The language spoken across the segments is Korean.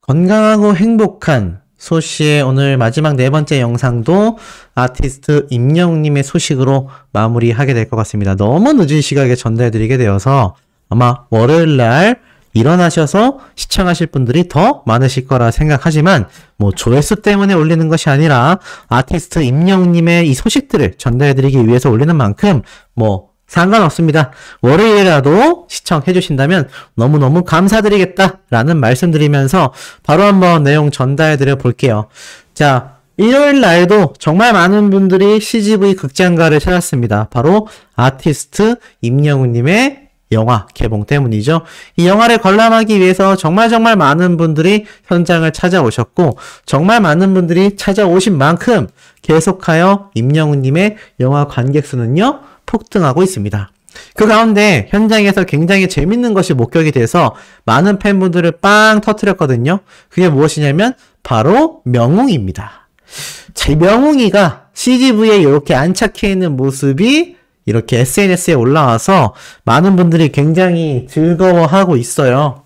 건강하고 행복한 소씨의 오늘 마지막 네 번째 영상도 아티스트 임영웅님의 소식으로 마무리하게 될 것 같습니다. 너무 늦은 시각에 전달해드리게 되어서 아마 월요일날 일어나셔서 시청하실 분들이 더 많으실 거라 생각하지만 뭐 조회수 때문에 올리는 것이 아니라 아티스트 임영웅님의 이 소식들을 전달해드리기 위해서 올리는 만큼 뭐 상관없습니다. 월요일이라도 시청해 주신다면 너무너무 감사드리겠다라는 말씀드리면서 바로 한번 내용 전달해 드려 볼게요. 자, 일요일 날도 정말 많은 분들이 CGV 극장가를 찾았습니다. 바로 아티스트 임영웅님의 영화 개봉 때문이죠. 이 영화를 관람하기 위해서 정말 많은 분들이 현장을 찾아오셨고 정말 많은 분들이 찾아오신 만큼 계속하여 임영웅님의 영화 관객 수는요 폭등하고 있습니다. 그 가운데 현장에서 굉장히 재밌는 것이 목격이 돼서 많은 팬분들을 빵 터뜨렸거든요. 그게 무엇이냐면 바로 명웅입니다. 자, 이 명웅이가 CGV에 이렇게 안착해 있는 모습이 이렇게 SNS에 올라와서 많은 분들이 굉장히 즐거워하고 있어요.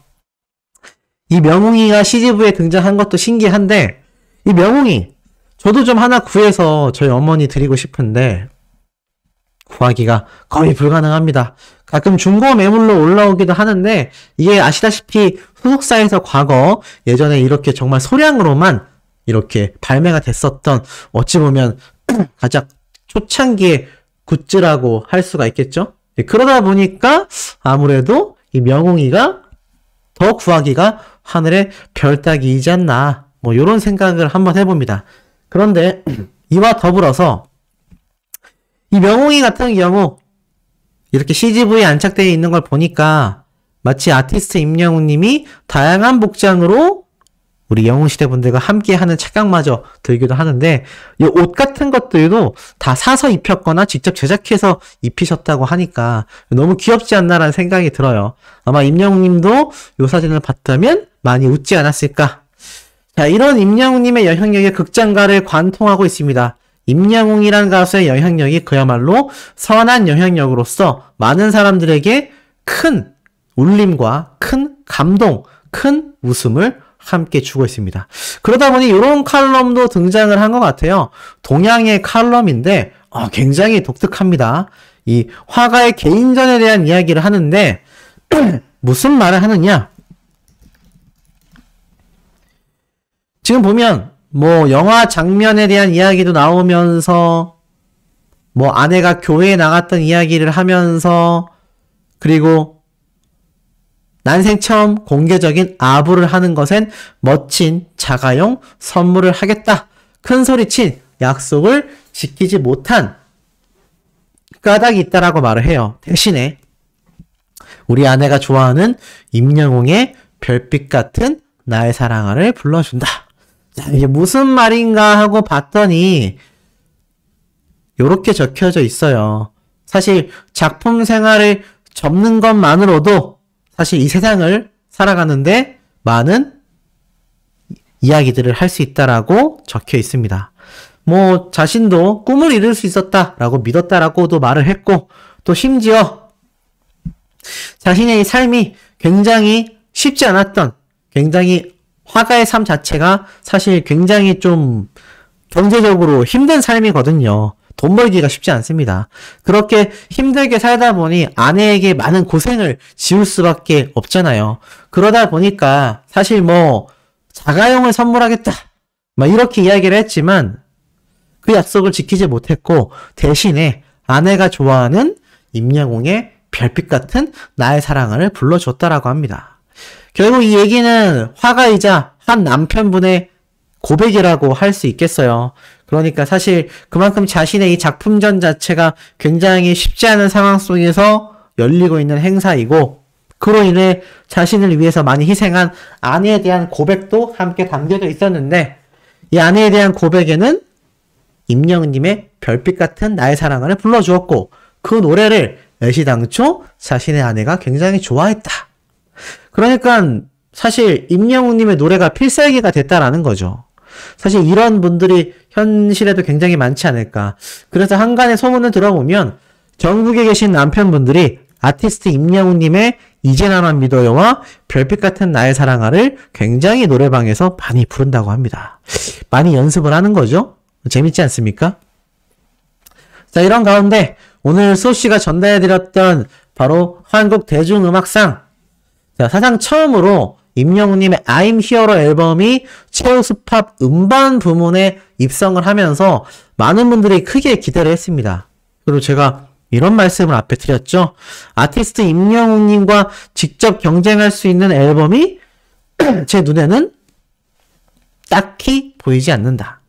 이 명웅이가 CGV에 등장한 것도 신기한데 이 명웅이 저도 좀 하나 구해서 저희 어머니 드리고 싶은데 구하기가 거의 불가능합니다. 가끔 중고 매물로 올라오기도 하는데 이게 아시다시피 소속사에서 과거 예전에 이렇게 정말 소량으로만 이렇게 발매가 됐었던 어찌 보면 가장 초창기의 굿즈라고 할 수가 있겠죠. 그러다 보니까 아무래도 이 명웅이가 더 구하기가 하늘의 별 따기이지 않나 뭐 이런 생각을 한번 해봅니다. 그런데 이와 더불어서 이 명웅이 같은 경우 이렇게 CGV에 안착되어 있는 걸 보니까 마치 아티스트 임영웅님이 다양한 복장으로 우리 영웅시대 분들과 함께하는 착각마저 들기도 하는데 이 옷 같은 것들도 다 사서 입혔거나 직접 제작해서 입히셨다고 하니까 너무 귀엽지 않나라는 생각이 들어요. 아마 임영웅님도 이 사진을 봤다면 많이 웃지 않았을까. 자, 이런 임영웅님의 영향력이 극장가를 관통하고 있습니다. 임영웅이란 가수의 영향력이 그야말로 선한 영향력으로서 많은 사람들에게 큰 울림과 큰 감동, 큰 웃음을 함께 주고 있습니다. 그러다 보니 이런 칼럼도 등장을 한 것 같아요. 동양의 칼럼인데 굉장히 독특합니다. 이 화가의 개인전에 대한 이야기를 하는데 무슨 말을 하느냐? 지금 보면 뭐 영화 장면에 대한 이야기도 나오면서 뭐 아내가 교회에 나갔던 이야기를 하면서 그리고 난생 처음 공개적인 아부를 하는 것엔 멋진 자가용 선물을 하겠다. 큰소리친 약속을 지키지 못한 까닭이 있다라고 말을 해요. 대신에 우리 아내가 좋아하는 임영웅의 별빛 같은 나의 사랑아를 불러준다. 자, 이게 무슨 말인가 하고 봤더니 요렇게 적혀져 있어요. 사실 작품 생활을 접는 것만으로도 사실 이 세상을 살아가는데 많은 이야기들을 할 수 있다라고 적혀 있습니다. 뭐 자신도 꿈을 이룰 수 있었다라고 믿었다라고도 말을 했고 또 심지어 자신의 이 삶이 굉장히 쉽지 않았던 굉장히 화가의 삶 자체가 사실 굉장히 좀 경제적으로 힘든 삶이거든요. 돈 벌기가 쉽지 않습니다. 그렇게 힘들게 살다 보니 아내에게 많은 고생을 지울 수밖에 없잖아요. 그러다 보니까 사실 뭐 자가용을 선물하겠다 막 이렇게 이야기를 했지만 그 약속을 지키지 못했고 대신에 아내가 좋아하는 임영웅의 별빛 같은 나의 사랑을 불러줬다라고 합니다. 결국 이 얘기는 화가이자 한 남편분의 고백이라고 할 수 있겠어요. 그러니까 사실 그만큼 자신의 이 작품전 자체가 굉장히 쉽지 않은 상황 속에서 열리고 있는 행사이고 그로 인해 자신을 위해서 많이 희생한 아내에 대한 고백도 함께 담겨져 있었는데 이 아내에 대한 고백에는 임영웅님의 별빛 같은 나의 사랑을 불러주었고 그 노래를 애시당초 자신의 아내가 굉장히 좋아했다. 그러니까 사실 임영웅님의 노래가 필살기가 됐다라는 거죠. 사실 이런 분들이 현실에도 굉장히 많지 않을까. 그래서 한간의 소문을 들어보면 전국에 계신 남편분들이 아티스트 임영웅님의 이제 나만 믿어요와 별빛 같은 나의 사랑아를 굉장히 노래방에서 많이 부른다고 합니다. 많이 연습을 하는 거죠? 재밌지 않습니까? 자, 이런 가운데 오늘 소씨가 전달해드렸던 바로 한국 대중음악상, 자, 사상 처음으로 임영웅님의 I'm Hero 앨범이 최우수 팝 음반 부문에 입성을 하면서 많은 분들이 크게 기대를 했습니다. 그리고 제가 이런 말씀을 앞에 드렸죠. 아티스트 임영웅님과 직접 경쟁할 수 있는 앨범이 제 눈에는 딱히 보이지 않는다.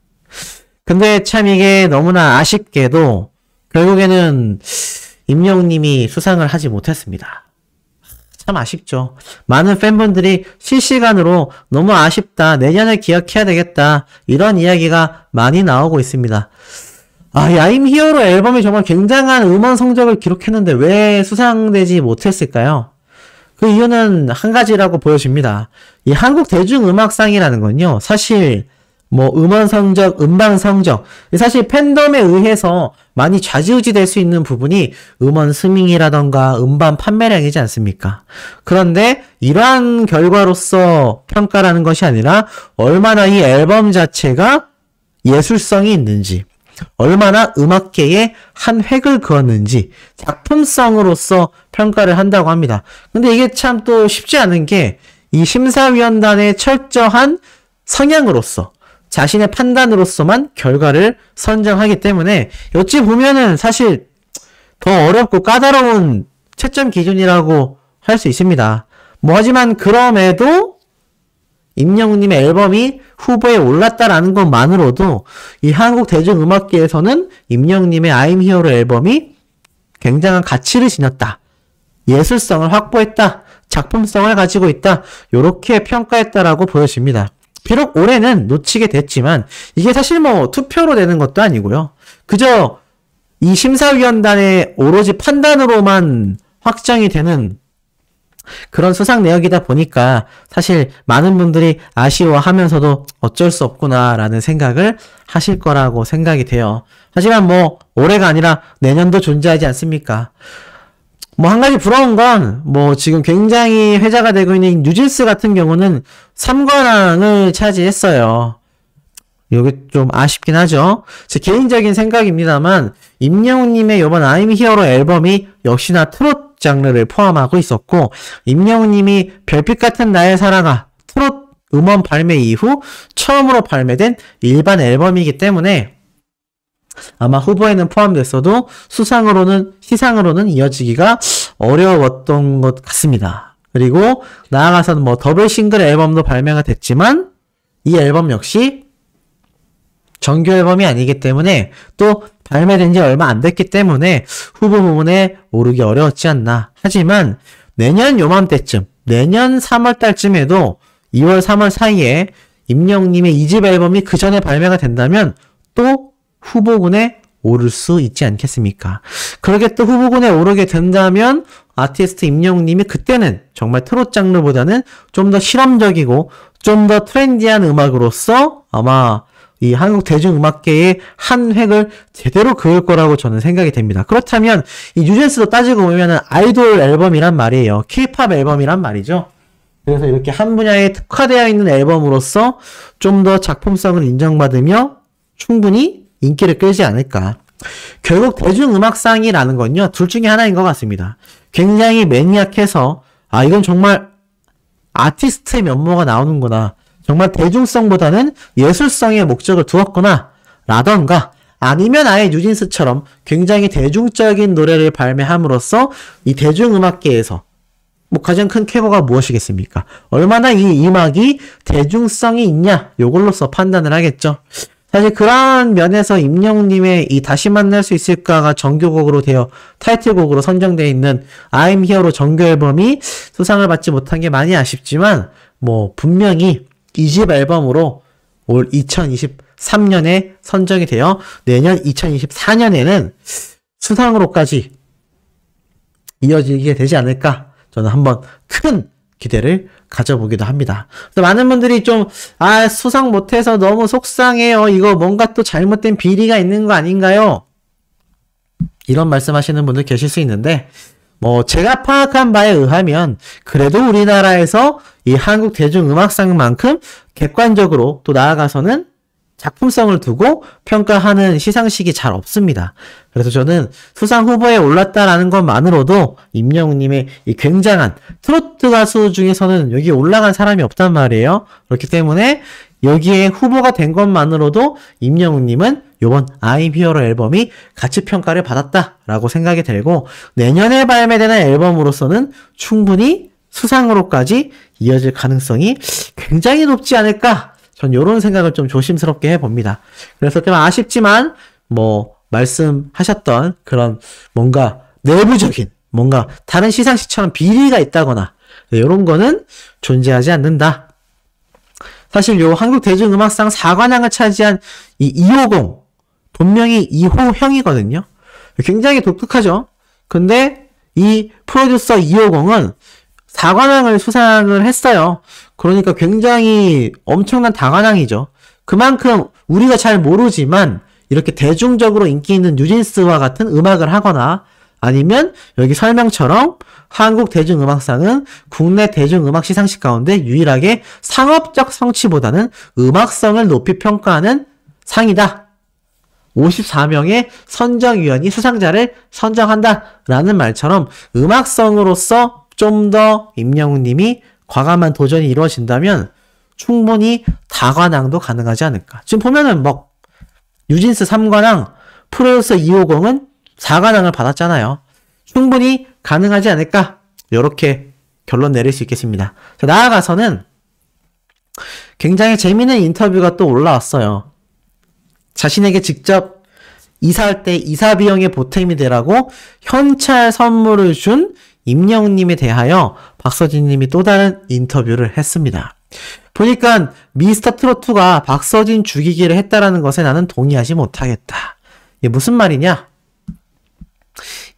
근데 참 이게 너무나 아쉽게도 결국에는 임영웅님이 수상을 하지 못했습니다. 참 아쉽죠. 많은 팬분들이 실시간으로 너무 아쉽다, 내년을 기억해야 되겠다, 이런 이야기가 많이 나오고 있습니다. 아, 이 I'm Hero로 앨범이 정말 굉장한 음원 성적을 기록했는데 왜 수상되지 못했을까요? 그 이유는 한 가지라고 보여집니다. 이 한국 대중음악상이라는 건요, 사실 뭐 음원 성적, 음반 성적, 사실 팬덤에 의해서 많이 좌지우지 될 수 있는 부분이 음원 스밍이라던가 음반 판매량이지 않습니까? 그런데 이러한 결과로서 평가라는 것이 아니라 얼마나 이 앨범 자체가 예술성이 있는지, 얼마나 음악계에 한 획을 그었는지 작품성으로서 평가를 한다고 합니다. 근데 이게 참 또 쉽지 않은 게 이 심사위원단의 철저한 성향으로서, 자신의 판단으로서만 결과를 선정하기 때문에 어찌 보면은 사실 더 어렵고 까다로운 채점 기준이라고 할 수 있습니다. 뭐 하지만 그럼에도 임영웅님의 앨범이 후보에 올랐다라는 것만으로도 이 한국 대중음악계에서는 임영웅님의 I'm Hero 앨범이 굉장한 가치를 지녔다, 예술성을 확보했다, 작품성을 가지고 있다, 이렇게 평가했다라고 보여집니다. 비록 올해는 놓치게 됐지만 이게 사실 뭐 투표로 되는 것도 아니고요. 그저 이 심사위원단의 오로지 판단으로만 확정이 되는 그런 수상 내역이다 보니까 사실 많은 분들이 아쉬워하면서도 어쩔 수 없구나라는 생각을 하실 거라고 생각이 돼요. 하지만 뭐 올해가 아니라 내년도 존재하지 않습니까? 뭐 한 가지 부러운 건 뭐 지금 굉장히 회자가 되고 있는 뉴진스 같은 경우는 3관왕을 차지했어요. 이게 좀 아쉽긴 하죠. 제 개인적인 생각입니다만 임영웅님의 이번 I'm Hero로 앨범이 역시나 트롯 장르를 포함하고 있었고, 임영웅님이 별빛 같은 나의 사랑아 트롯 음원 발매 이후 처음으로 발매된 일반 앨범이기 때문에 아마 후보에는 포함됐어도 시상으로는 이어지기가 어려웠던 것 같습니다. 그리고 나아가서는 뭐 더블 싱글 앨범도 발매가 됐지만 이 앨범 역시 정규 앨범이 아니기 때문에 또 발매된 지 얼마 안 됐기 때문에 후보 부문에 오르기 어려웠지 않나. 하지만 내년 요맘때쯤, 내년 3월 달쯤에도 2월, 3월 사이에 임영웅님의 2집 앨범이 그 전에 발매가 된다면 또 후보군에 오를 수 있지 않겠습니까? 그렇게 또 후보군에 오르게 된다면 아티스트 임영웅님이 그때는 정말 트롯 장르보다는 좀 더 실험적이고 좀 더 트렌디한 음악으로서 아마 이 한국 대중음악계의 한 획을 제대로 그을 거라고 저는 생각이 됩니다. 그렇다면 이 뉴진스도 따지고 보면 아이돌 앨범이란 말이에요. K-팝 앨범이란 말이죠. 그래서 이렇게 한 분야에 특화되어 있는 앨범으로서 좀 더 작품성을 인정받으며 충분히 인기를 끌지 않을까. 결국 대중음악상이라는 건요, 둘 중에 하나인 것 같습니다. 굉장히 매니악해서 아, 이건 정말 아티스트의 면모가 나오는구나, 정말 대중성보다는 예술성에 목적을 두었구나 라던가, 아니면 아예 뉴진스처럼 굉장히 대중적인 노래를 발매함으로써 이 대중음악계에서 뭐 가장 큰 쾌거가 무엇이겠습니까? 얼마나 이 음악이 대중성이 있냐, 요걸로써 판단을 하겠죠. 사실 그러한 면에서 임영웅님의 이 다시 만날 수 있을까가 정규곡으로 되어 타이틀곡으로 선정되어 있는 I'm Hero로 정규 앨범이 수상을 받지 못한 게 많이 아쉽지만 뭐 분명히 2집 앨범으로 올 2023년에 선정이 되어 내년 2024년에는 수상으로까지 이어지게 되지 않을까, 저는 한번 큰 기대를 가져보기도 합니다. 많은 분들이 좀 수상 못해서 너무 속상해요, 이거 뭔가 또 잘못된 비리가 있는 거 아닌가요? 이런 말씀하시는 분들 계실 수 있는데 뭐 제가 파악한 바에 의하면 그래도 우리나라에서 이 한국 대중음악상만큼 객관적으로 또 나아가서는 작품성을 두고 평가하는 시상식이 잘 없습니다. 그래서 저는 수상 후보에 올랐다라는 것만으로도 임영웅님의 이 굉장한 트로트 가수 중에서는 여기 올라간 사람이 없단 말이에요. 그렇기 때문에 여기에 후보가 된 것만으로도 임영웅님은 이번 아이비어로 앨범이 가치 평가를 받았다라고 생각이 들고 내년에 발매되는 앨범으로서는 충분히 수상으로까지 이어질 가능성이 굉장히 높지 않을까? 전 요런 생각을 좀 조심스럽게 해봅니다. 그래서 좀 아쉽지만 뭐 말씀하셨던 그런 뭔가 내부적인 뭔가 다른 시상식처럼 비리가 있다거나 요런 거는 존재하지 않는다. 사실 요 한국대중음악상 4관왕을 차지한 이 250 본명이 2호형이거든요. 굉장히 독특하죠. 근데 이 프로듀서 250은 4관왕을 수상을 했어요. 그러니까 굉장히 엄청난 다관왕이죠. 그만큼 우리가 잘 모르지만 이렇게 대중적으로 인기 있는 뉴진스와 같은 음악을 하거나 아니면 여기 설명처럼 한국 대중음악상은 국내 대중음악 시상식 가운데 유일하게 상업적 성취보다는 음악성을 높이 평가하는 상이다. 54명의 선정위원이 수상자를 선정한다라는 말처럼 음악성으로서 좀 더 임영웅님이 과감한 도전이 이루어진다면 충분히 다관왕도 가능하지 않을까. 지금 보면은 뭐 뉴진스 3관왕, 프로듀서 250은 4관왕을 받았잖아요. 충분히 가능하지 않을까. 이렇게 결론 내릴 수 있겠습니다. 자, 나아가서는 굉장히 재미있는 인터뷰가 또 올라왔어요. 자신에게 직접 이사할 때 이사 비용의 보탬이 되라고 현찰 선물을 준 임영웅님에 대하여 박서진님이 또 다른 인터뷰를 했습니다. 보니까 미스터트롯2가 박서진 죽이기를 했다라는 것에 나는 동의하지 못하겠다. 이게 무슨 말이냐?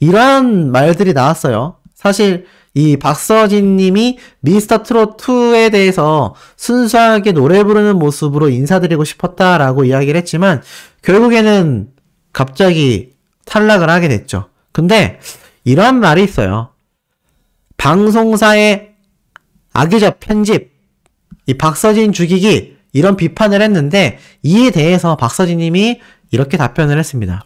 이런 말들이 나왔어요. 사실 이 박서진님이 미스터트롯2에 대해서 순수하게 노래 부르는 모습으로 인사드리고 싶었다라고 이야기를 했지만 결국에는 갑자기 탈락을 하게 됐죠. 근데 이런 말이 있어요. 방송사의 악의적 편집, 이 박서진 죽이기 이런 비판을 했는데 이에 대해서 박서진님이 이렇게 답변을 했습니다.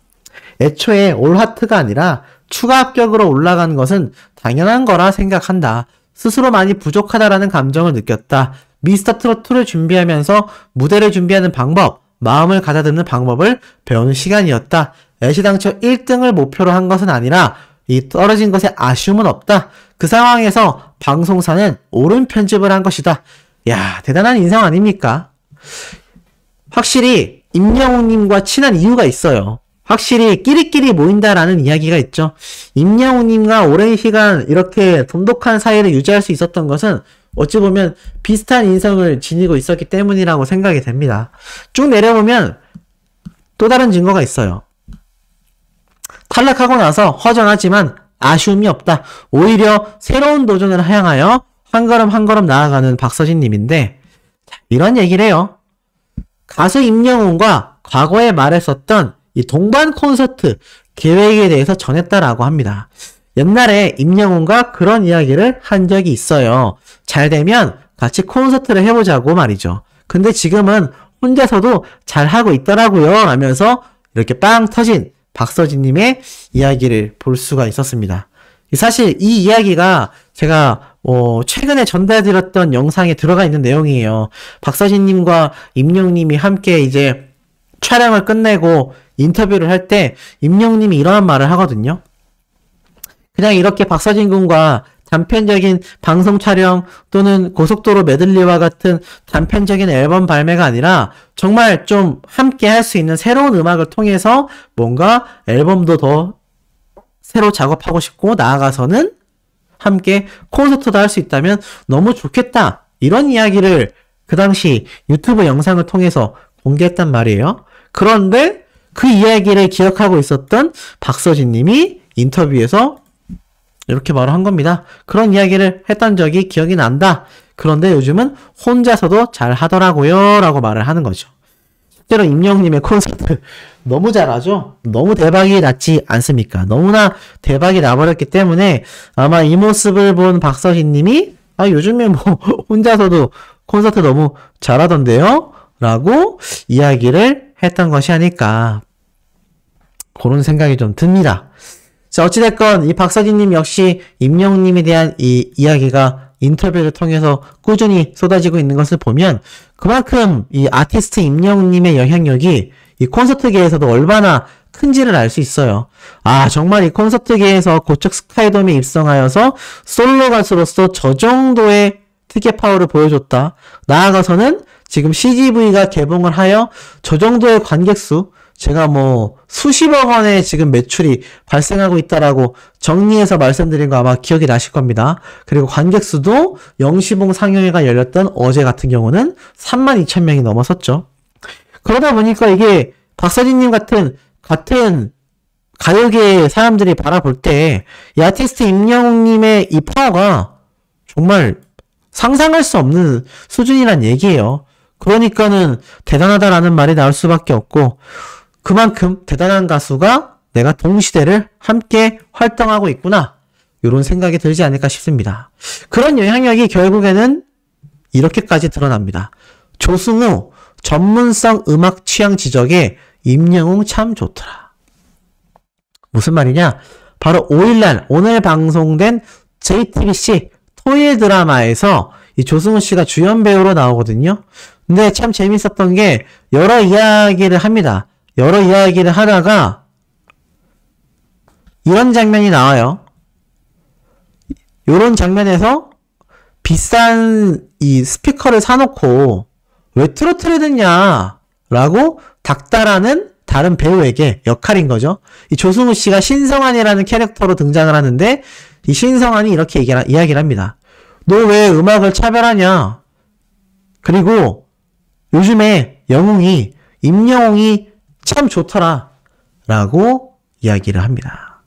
애초에 올 하트가 아니라 추가 합격으로 올라간 것은 당연한 거라 생각한다. 스스로 많이 부족하다라는 감정을 느꼈다. 미스터트롯2를 준비하면서 무대를 준비하는 방법, 마음을 가다듬는 방법을 배우는 시간이었다. 애시당초 1등을 목표로 한 것은 아니라 이 떨어진 것에 아쉬움은 없다. 그 상황에서 방송사는 옳은 편집을 한 것이다. 야, 대단한 인상 아닙니까? 확실히 임영웅님과 친한 이유가 있어요. 확실히 끼리끼리 모인다라는 이야기가 있죠. 임영웅님과 오랜 시간 이렇게 돈독한 사이를 유지할 수 있었던 것은 어찌 보면 비슷한 인성을 지니고 있었기 때문이라고 생각이 됩니다. 쭉 내려보면 또 다른 증거가 있어요. 탈락하고 나서 허전하지만 아쉬움이 없다. 오히려 새로운 도전을 향하여 한 걸음 한 걸음 나아가는 박서진님인데 이런 얘기를 해요. 가수 임영웅과 과거에 말했었던 이 동반 콘서트 계획에 대해서 전했다라고 합니다. 옛날에 임영웅과 그런 이야기를 한 적이 있어요. 잘 되면 같이 콘서트를 해보자고 말이죠. 근데 지금은 혼자서도 잘 하고 있더라고요 라면서 이렇게 빵 터진 박서진님의 이야기를 볼 수가 있었습니다. 사실 이 이야기가 제가 최근에 전달드렸던 영상에 들어가 있는 내용이에요. 박서진님과 임영웅님이 함께 이제 촬영을 끝내고 인터뷰를 할 때 임영웅님이 이러한 말을 하거든요. 그냥 이렇게 박서진 군과 단편적인 방송 촬영 또는 고속도로 메들리와 같은 단편적인 앨범 발매가 아니라 정말 좀 함께 할 수 있는 새로운 음악을 통해서 뭔가 앨범도 더 새로 작업하고 싶고 나아가서는 함께 콘서트도 할 수 있다면 너무 좋겠다. 이런 이야기를 그 당시 유튜브 영상을 통해서 공개했단 말이에요. 그런데 그 이야기를 기억하고 있었던 박서진 님이 인터뷰에서 이렇게 말을 한 겁니다. 그런 이야기를 했던 적이 기억이 난다. 그런데 요즘은 혼자서도 잘 하더라고요. 라고 말을 하는 거죠. 실제로 임영웅님의 콘서트 너무 잘하죠? 너무 대박이 났지 않습니까? 너무나 대박이 나버렸기 때문에 아마 이 모습을 본 박서진님이 요즘에 뭐 혼자서도 콘서트 너무 잘하던데요? 라고 이야기를 했던 것이 아닐까, 그런 생각이 좀 듭니다. 자, 어찌됐건 이 박서진님 역시 임영웅님에 대한 이 이야기가 인터뷰를 통해서 꾸준히 쏟아지고 있는 것을 보면 그만큼 이 아티스트 임영웅님의 영향력이 이 콘서트계에서도 얼마나 큰지를 알 수 있어요. 정말 이 콘서트계에서 고척 스카이돔에 입성하여서 솔로 가수로서 저 정도의 특혜 파워를 보여줬다. 나아가서는 지금 CGV가 개봉을 하여 저 정도의 관객수, 제가 뭐 수십억 원의 지금 매출이 발생하고 있다라고 정리해서 말씀드린 거 아마 기억이 나실 겁니다. 그리고 관객수도 영시봉 상영회가 열렸던 어제 같은 경우는 32,000명이 넘어섰죠. 그러다 보니까 이게 박서진님 같은 가요계 사람들이 바라볼 때 이 아티스트 임영웅님의 이 파워가 정말 상상할 수 없는 수준이란 얘기예요. 그러니까는 대단하다라는 말이 나올 수밖에 없고, 그만큼 대단한 가수가 내가 동시대를 함께 활동하고 있구나, 이런 생각이 들지 않을까 싶습니다. 그런 영향력이 결국에는 이렇게까지 드러납니다. 조승우 전문성 음악 취향 지적에 임영웅 참 좋더라. 무슨 말이냐? 바로 5일날 오늘 방송된 JTBC 토일 드라마에서 이 조승우 씨가 주연 배우로 나오거든요. 근데 참 재밌었던 게 여러 이야기를 합니다. 여러 이야기를 하다가 이런 장면이 나와요. 이런 장면에서 비싼 이 스피커를 사놓고 왜 트로트를 듣냐 라고 닥달하는 다른 배우에게 역할인 거죠. 이 조승우 씨가 신성한이라는 캐릭터로 등장을 하는데, 이 신성한이 이렇게 이야기를 합니다. 너 왜 음악을 차별하냐? 그리고 요즘에 임영웅이 참 좋더라 라고 이야기를 합니다.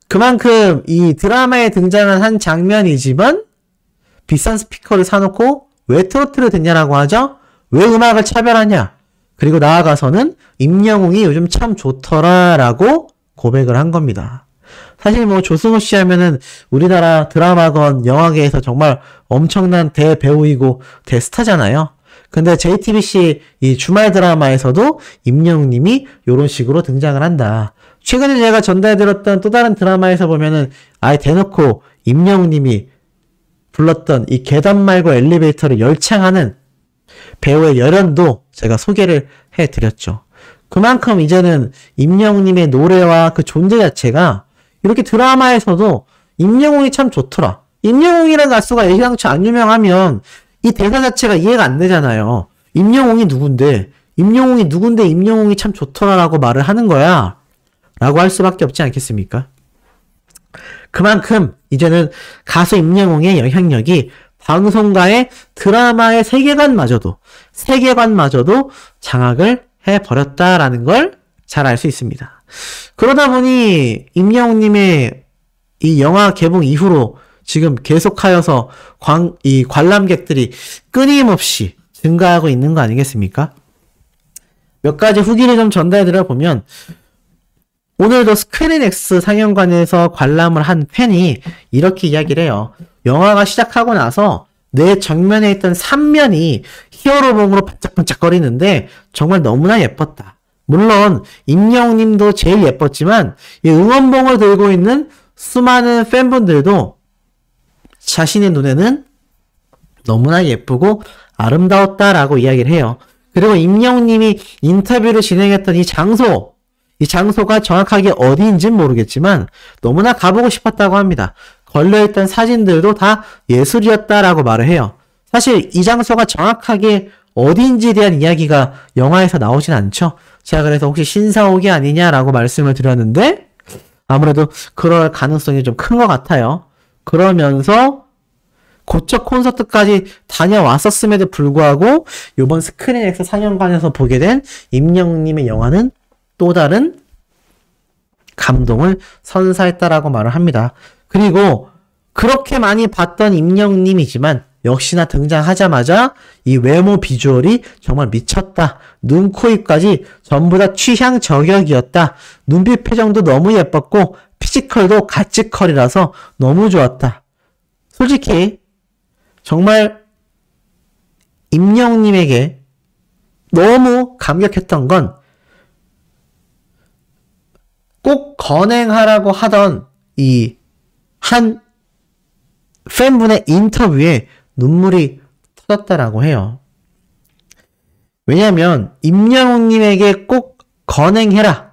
그만큼 이 드라마에 등장한 한 장면이지만 비싼 스피커를 사놓고 왜 트로트를 듣냐라고 하죠? 왜 음악을 차별하냐? 그리고 나아가서는 임영웅이 요즘 참 좋더라 라고 고백을 한 겁니다. 사실 뭐 조승우 씨 하면은 우리나라 드라마건 영화계에서 정말 엄청난 대배우이고 대스타잖아요. 근데 JTBC 이 주말 드라마에서도 임영웅님이 이런 식으로 등장을 한다. 최근에 제가 전달해드렸던 또 다른 드라마에서 보면은 아예 대놓고 임영웅님이 불렀던 이 계단 말고 엘리베이터를 열창하는 배우의 열연도 제가 소개를 해드렸죠. 그만큼 이제는 임영웅님의 노래와 그 존재 자체가 이렇게 드라마에서도 임영웅이 참 좋더라. 임영웅이라는 가수가 예상치 안 유명하면 이 대사 자체가 이해가 안 되잖아요. 임영웅이 누군데 임영웅이 참 좋더라라고 말을 하는 거야 라고 할 수밖에 없지 않겠습니까? 그만큼 이제는 가수 임영웅의 영향력이 방송가의 드라마의 세계관마저도 장악을 해버렸다라는 걸 잘 알 수 있습니다. 그러다 보니 임영웅님의 이 영화 개봉 이후로 지금 계속하여서 이 관람객들이 끊임없이 증가하고 있는 거 아니겠습니까? 몇 가지 후기를 좀 전달해드려 보면, 오늘도 스크린X 상영관에서 관람을 한 팬이 이렇게 이야기를 해요. 영화가 시작하고 나서 내 정면에 있던 삼면이 히어로봉으로 반짝반짝거리는데 정말 너무나 예뻤다. 물론 임영웅님도 제일 예뻤지만 이 응원봉을 들고 있는 수많은 팬분들도 자신의 눈에는 너무나 예쁘고 아름다웠다라고 이야기를 해요. 그리고 임영웅님이 인터뷰를 진행했던 이 장소가 정확하게 어디인지는 모르겠지만 너무나 가보고 싶었다고 합니다. 걸려있던 사진들도 다 예술이었다라고 말을 해요. 사실 이 장소가 정확하게 어디인지에 대한 이야기가 영화에서 나오진 않죠. 제가 그래서 혹시 신사옥이 아니냐라고 말씀을 드렸는데 아무래도 그럴 가능성이 좀 큰 것 같아요. 그러면서 고척 콘서트까지 다녀왔었음에도 불구하고 이번 스크린X 상영관에서 보게 된 임영웅님의 영화는 또 다른 감동을 선사했다라고 말을 합니다. 그리고 그렇게 많이 봤던 임영웅님이지만 역시나 등장하자마자 이 외모 비주얼이 정말 미쳤다. 눈, 코, 입까지 전부 다 취향 저격이었다. 눈빛 표정도 너무 예뻤고 피지컬도 가치컬이라서 너무 좋았다. 솔직히 정말 임영웅님에게 너무 감격했던 건 꼭 건행하라고 하던 이 한 팬분의 인터뷰에 눈물이 터졌다라고 해요. 왜냐하면 임영웅님에게 꼭 건행해라.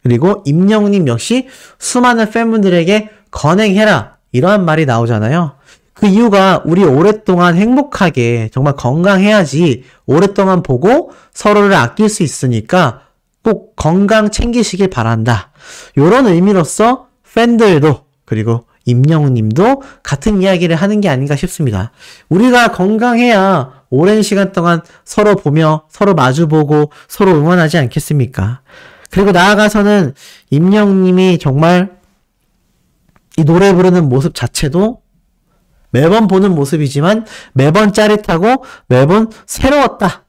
그리고 임영웅님 역시 수많은 팬분들에게 건행해라. 이러한 말이 나오잖아요. 그 이유가 우리 오랫동안 행복하게 정말 건강해야지 오랫동안 보고 서로를 아낄 수 있으니까 꼭 건강 챙기시길 바란다. 이런 의미로서 팬들도 그리고 임영웅님도 같은 이야기를 하는 게 아닌가 싶습니다. 우리가 건강해야 오랜 시간 동안 서로 보며 서로 마주보고 서로 응원하지 않겠습니까? 그리고 나아가서는 임영웅님이 정말 이 노래 부르는 모습 자체도 매번 보는 모습이지만 매번 짜릿하고 매번 새로웠다.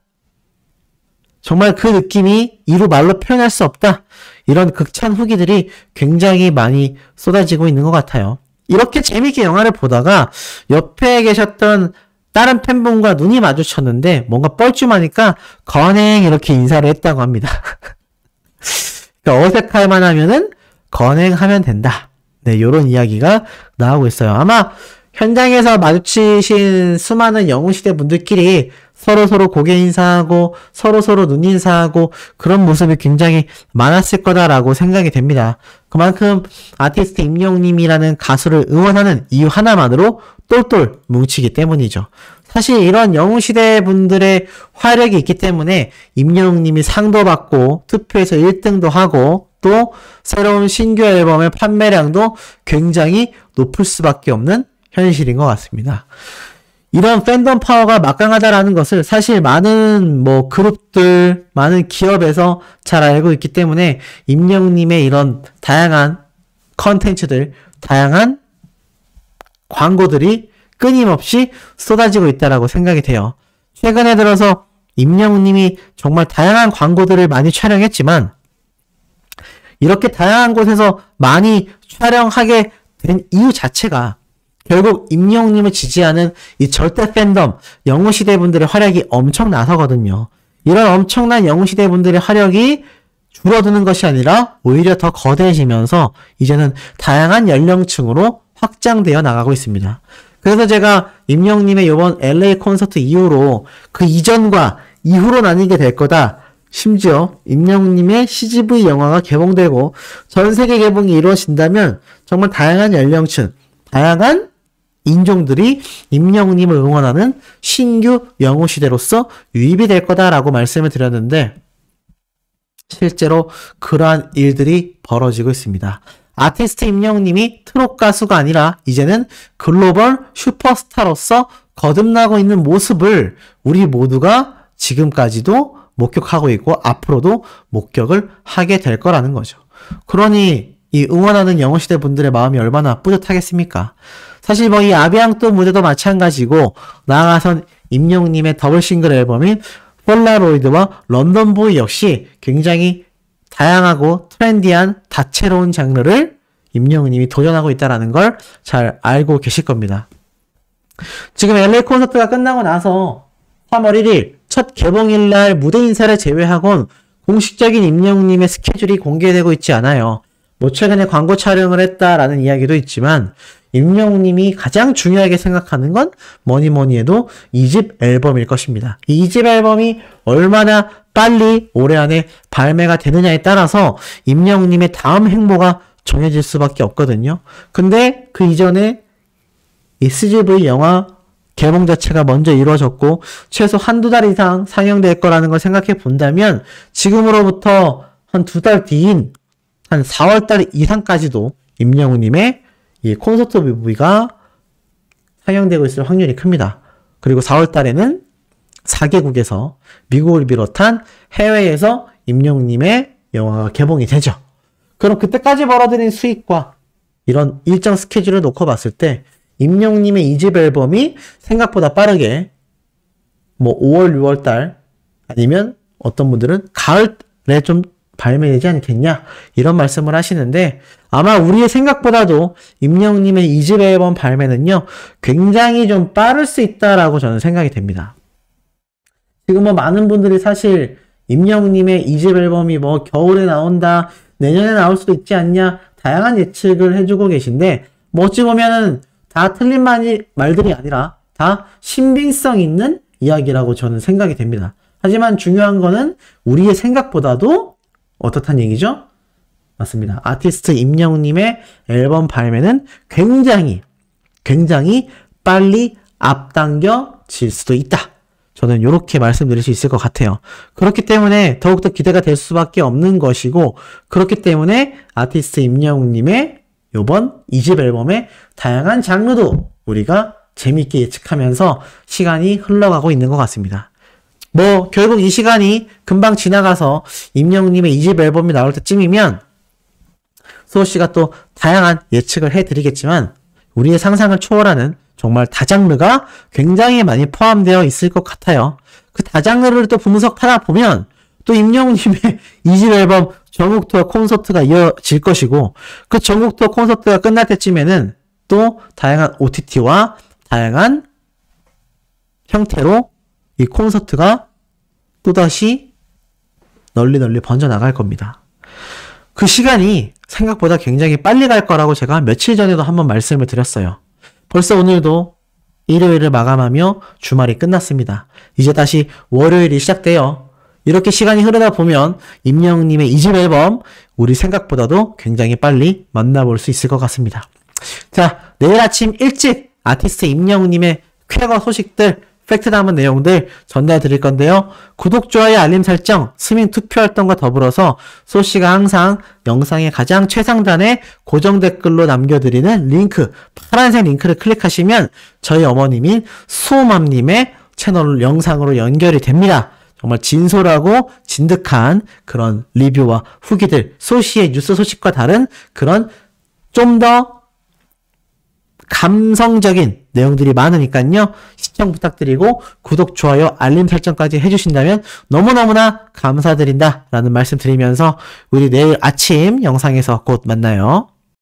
정말 그 느낌이 이루 말로 표현할 수 없다. 이런 극찬 후기들이 굉장히 많이 쏟아지고 있는 것 같아요. 이렇게 재밌게 영화를 보다가 옆에 계셨던 다른 팬분과 눈이 마주쳤는데 뭔가 뻘쭘하니까 건행 이렇게 인사를 했다고 합니다. 그러니까 어색할 만하면은 건행하면 된다. 네, 요런 이야기가 나오고 있어요. 아마 현장에서 마주치신 수많은 영웅시대 분들끼리 서로 고개 인사하고 서로 눈 인사하고 그런 모습이 굉장히 많았을 거다라고 생각이 됩니다. 그만큼 아티스트 임영웅님이라는 가수를 응원하는 이유 하나만으로 똘똘 뭉치기 때문이죠. 사실 이런 영웅시대 분들의 화력이 있기 때문에 임영웅님이 상도 받고 투표에서 1등도 하고 또 새로운 신규 앨범의 판매량도 굉장히 높을 수밖에 없는 현실인 것 같습니다. 이런 팬덤 파워가 막강하다라는 것을 사실 많은 그룹들, 많은 기업에서 잘 알고 있기 때문에 임영웅님의 이런 다양한 컨텐츠들, 다양한 광고들이 끊임없이 쏟아지고 있다라고 생각이 돼요. 최근에 들어서 임영웅님이 정말 다양한 광고들을 많이 촬영했지만 이렇게 다양한 곳에서 많이 촬영하게 된 이유 자체가 결국 임영웅님을 지지하는 이 절대 팬덤, 영웅시대 분들의 활약이 엄청나서거든요. 이런 엄청난 영웅시대 분들의 활약이 줄어드는 것이 아니라 오히려 더 거대해지면서 이제는 다양한 연령층으로 확장되어 나가고 있습니다. 그래서 제가 임영웅님의 이번 LA 콘서트 이후로 그 이전과 이후로 나뉘게 될 거다. 심지어 임영웅님의 CGV 영화가 개봉되고 전 세계 개봉이 이루어진다면 정말 다양한 연령층, 다양한 인종들이 임영웅님을 응원하는 신규 영웅시대로서 유입이 될 거다라고 말씀을 드렸는데 실제로 그러한 일들이 벌어지고 있습니다. 아티스트 임영웅님이 트롯 가수가 아니라 이제는 글로벌 슈퍼스타로서 거듭나고 있는 모습을 우리 모두가 지금까지도 목격하고 있고 앞으로도 목격을 하게 될 거라는 거죠. 그러니 이 응원하는 영웅시대 분들의 마음이 얼마나 뿌듯하겠습니까? 사실 이 아비앙또 무대도 마찬가지고 나아가선 임영웅님의 더블 싱글 앨범인 폴라로이드와 런던보이 역시 굉장히 다양하고 트렌디한 다채로운 장르를 임영웅님이 도전하고 있다는 걸 잘 알고 계실 겁니다. 지금 LA 콘서트가 끝나고 나서 3월 1일 첫 개봉일날 무대 인사를 제외하곤 공식적인 임영웅님의 스케줄이 공개되고 있지 않아요. 최근에 광고 촬영을 했다라는 이야기도 있지만 임영웅님이 가장 중요하게 생각하는 건 뭐니 해도 2집 앨범일 것입니다. 이 2집 앨범이 얼마나 빨리 올해 안에 발매가 되느냐에 따라서 임영웅님의 다음 행보가 정해질 수밖에 없거든요. 근데 그 이전에 이 CGV 영화 개봉 자체가 먼저 이루어졌고 최소 한두 달 이상 상영될 거라는 걸 생각해 본다면 지금으로부터 한 2달 뒤인 한 4월달 이상까지도 임영웅님의 이 콘서트 뮤비가 상영되고 있을 확률이 큽니다. 그리고 4월달에는 4개국에서 미국을 비롯한 해외에서 임영웅님의 영화가 개봉이 되죠. 그럼 그때까지 벌어들인 수익과 이런 일정 스케줄을 놓고 봤을 때 임영님의 2집 앨범이 생각보다 빠르게 5월, 6월 달 아니면 어떤 분들은 가을에 좀 발매되지 않겠냐 이런 말씀을 하시는데 아마 우리의 생각보다도 임영님의 2집 앨범 발매는요 굉장히 좀 빠를 수 있다라고 저는 생각이 됩니다. 지금 많은 분들이 사실 임영님의 2집 앨범이 겨울에 나온다 내년에 나올 수도 있지 않냐 다양한 예측을 해주고 계신데 어찌 보면은 다 틀린 말들이 아니라 다 신빙성 있는 이야기라고 저는 생각이 됩니다. 하지만 중요한 거는 우리의 생각보다도 어떻단 얘기죠? 맞습니다. 아티스트 임영님의 앨범 발매는 굉장히 빨리 앞당겨질 수도 있다. 저는 이렇게 말씀드릴 수 있을 것 같아요. 그렇기 때문에 더욱더 기대가 될 수밖에 없는 것이고 그렇기 때문에 아티스트 임영님의 이번 2집 앨범의 다양한 장르도 우리가 재미있게 예측하면서 시간이 흘러가고 있는 것 같습니다. 결국 이 시간이 금방 지나가서 임영님의 2집 앨범이 나올 때쯤이면 수호씨가 또 다양한 예측을 해드리겠지만 우리의 상상을 초월하는 정말 다장르가 굉장히 많이 포함되어 있을 것 같아요. 그 다장르를 또 분석하다 보면 또 임영님의 2집 앨범 전국 투어 콘서트가 이어질 것이고 그 전국 투어 콘서트가 끝날 때쯤에는 또 다양한 OTT와 다양한 형태로 이 콘서트가 또다시 널리 번져나갈 겁니다. 그 시간이 생각보다 굉장히 빨리 갈 거라고 제가 며칠 전에도 한번 말씀을 드렸어요. 벌써 오늘도 일요일을 마감하며 주말이 끝났습니다. 이제 다시 월요일이 시작돼요. 이렇게 시간이 흐르다 보면 임영님의 2집 앨범 우리 생각보다도 굉장히 빨리 만나볼 수 있을 것 같습니다. 자, 내일 아침 일찍 아티스트 임영님의 쾌거 소식들 팩트 담은 내용들 전달 드릴 건데요. 구독, 좋아요, 알림 설정, 스밍 투표 활동과 더불어서 소씨가 항상 영상의 가장 최상단에 고정 댓글로 남겨드리는 링크, 파란색 링크를 클릭하시면 저희 어머님인 수호맘님의 채널 영상으로 연결이 됩니다. 정말 진솔하고 진득한 그런 리뷰와 후기들, 소씨의 뉴스 소식과 다른 그런 좀 더 감성적인 내용들이 많으니까요. 시청 부탁드리고 구독, 좋아요, 알림 설정까지 해주신다면 너무너무나 감사드린다라는 말씀 드리면서 우리 내일 아침 영상에서 곧 만나요.